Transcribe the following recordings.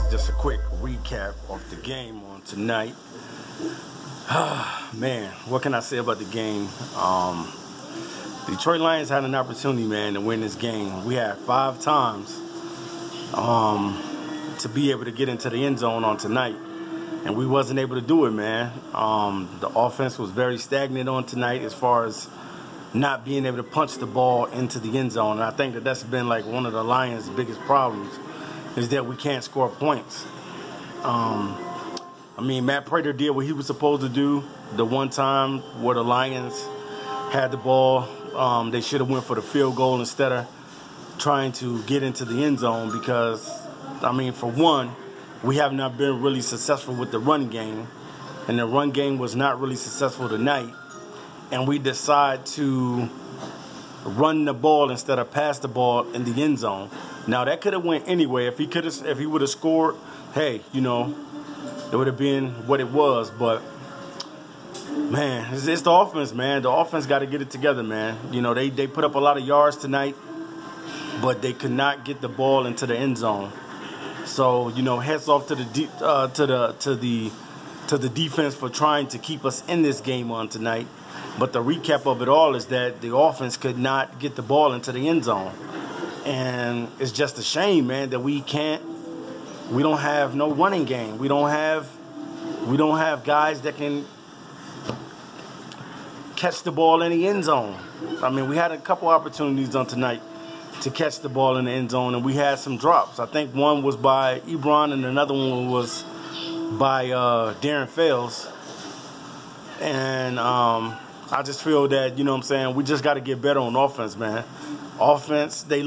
just a quick recap of the game on tonight. Man, what can I say about the game? Detroit Lions had an opportunity, man, to win this game. We had 5 times to be able to get into the end zone on tonight, and we wasn't able to do it, man. The offense was very stagnant on tonight as far as not being able to punch the ball into the end zone. And I think that that's been like one of the Lions' biggest problems, is that we can't score points. I mean, Matt Prater did what he was supposed to do. The one time where the Lions had the ball, they should have went for the field goal instead of trying to get into the end zone because, I mean, for one, we have not been really successful with the run game, and the run game was not really successful tonight. And we decide to run the ball instead of pass the ball in the end zone. Now that could have went anyway. If he would have scored, hey, you know, it would have been what it was. But man, it's the offense, man. The offense got to get it together, man. You know, they put up a lot of yards tonight, but they could not get the ball into the end zone. So, you know, hats off to the defense for trying to keep us in this game on tonight. But the recap of it all is that the offense could not get the ball into the end zone. And it's just a shame, man, that we don't have no running game. We don't have guys that can catch the ball in the end zone. I mean, we had a couple opportunities on tonight to catch the ball in the end zone, and we had some drops. I think one was by Ebron and another one was by Darren Fells. And I just feel that, you know what I'm saying, we just got to get better on offense, man. Offense, they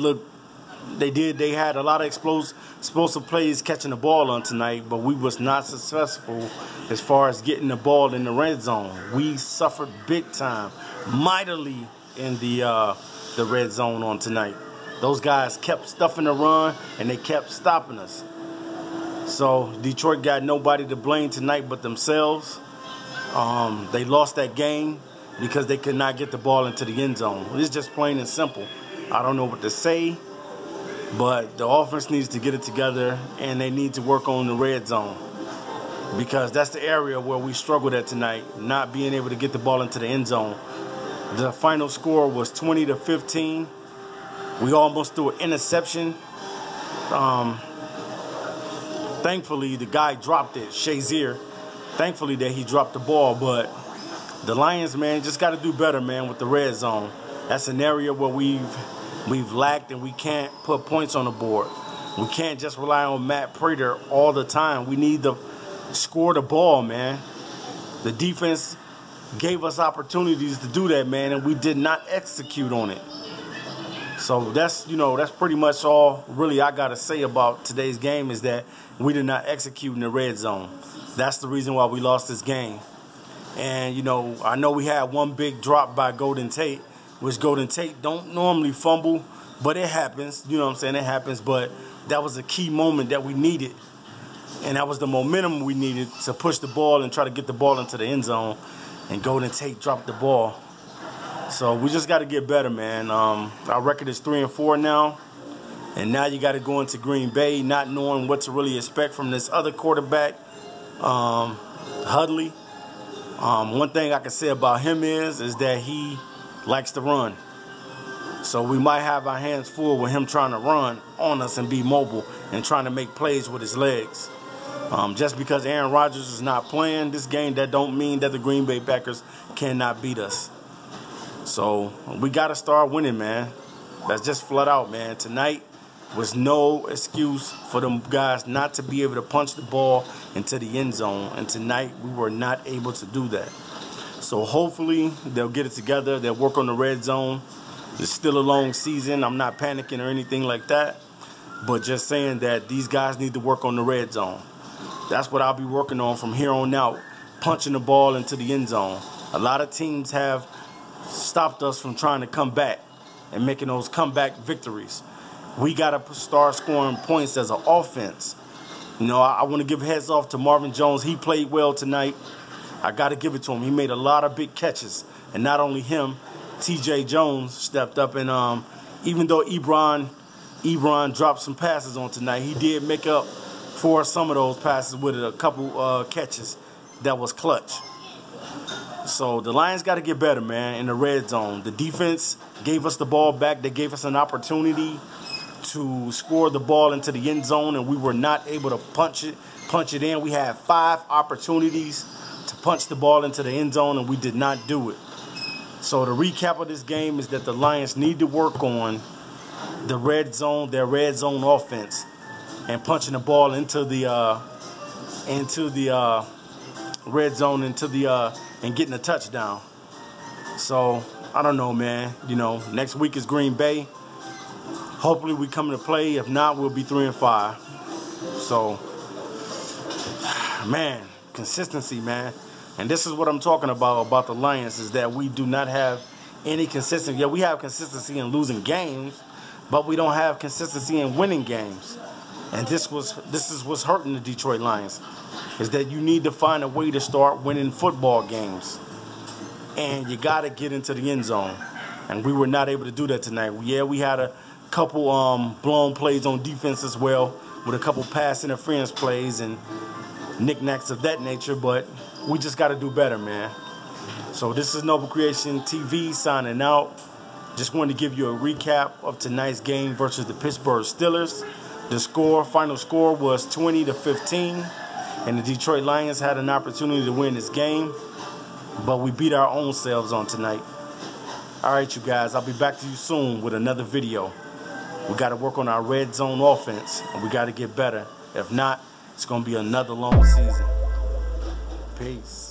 had a lot of explosive plays catching the ball on tonight, but we was not successful as far as getting the ball in the red zone. We suffered big time, mightily in the red zone on tonight. Those guys kept stuffing the run, and they kept stopping us. So Detroit got nobody to blame tonight but themselves. They lost that game because they could not get the ball into the end zone. It's just plain and simple. I don't know what to say, but the offense needs to get it together, and they need to work on the red zone because that's the area where we struggled at tonight, not being able to get the ball into the end zone. The final score was 20-15. We almost threw an interception. Thankfully, the guy dropped it, Shazier. Thankfully that he dropped the ball, but the Lions, man, just got to do better, man, with the red zone. That's an area where we've lacked, and we can't put points on the board. We can't just rely on Matt Prater all the time. We need to score the ball, man. The defense gave us opportunities to do that, man, and we did not execute on it. So that's pretty much all really I got to say about today's game, is that we did not execute in the red zone. That's the reason why we lost this game. And, you know, I know we had one big drop by Golden Tate, which Golden Tate don't normally fumble, but it happens. You know what I'm saying? It happens, but that was a key moment that we needed. And that was the momentum we needed to push the ball and try to get the ball into the end zone. And Golden Tate dropped the ball. So we just got to get better, man. Our record is 3-4 now. And now you got to go into Green Bay not knowing what to really expect from this other quarterback, Hudley. One thing I can say about him is that he likes to run. So we might have our hands full with him trying to run on us and be mobile and trying to make plays with his legs. Just because Aaron Rodgers is not playing this game, that don't mean that the Green Bay Packers cannot beat us. So we got to start winning, man. That's just flat out, man. Tonight was no excuse for them guys not to be able to punch the ball into the end zone. And tonight we were not able to do that. So hopefully they'll get it together. They'll work on the red zone. It's still a long season. I'm not panicking or anything like that. But just saying that these guys need to work on the red zone. That's what I'll be working on from here on out, punching the ball into the end zone. A lot of teams have stopped us from trying to come back and making those comeback victories. We got to start scoring points as an offense. You know, I want to give heads off to Marvin Jones. He played well tonight. I got to give it to him. He made a lot of big catches. And not only him, T.J. Jones stepped up. And even though Ebron dropped some passes on tonight, he did make up forced some of those passes with a couple catches that was clutch. So the Lions got to get better, man, in the red zone. The defense gave us the ball back. They gave us an opportunity to score the ball into the end zone, and we were not able to punch it in. We had 5 opportunities to punch the ball into the end zone, and we did not do it. So the recap of this game is that the Lions need to work on the red zone, their red zone offense, and punching the ball into the red zone, and getting a touchdown. So I don't know, man. You know, next week is Green Bay. Hopefully we come to play. If not, we'll be 3-5. So, man, consistency, man. And this is what I'm talking about the Lions, is that we do not have any consistency. Yeah, we have consistency in losing games, but we don't have consistency in winning games. And this is what's hurting the Detroit Lions, is that you need to find a way to start winning football games. And you got to get into the end zone. And we were not able to do that tonight. Yeah, we had a couple blown plays on defense as well, with a couple pass interference plays and knickknacks of that nature, but we just got to do better, man. So this is Noble Creation TV signing out. Just wanted to give you a recap of tonight's game versus the Pittsburgh Steelers. The final score was 20-15, and the Detroit Lions had an opportunity to win this game, but we beat our own selves on tonight. All right, you guys, I'll be back to you soon with another video. We got to work on our red zone offense, and we got to get better. If not, it's going to be another long season. Peace.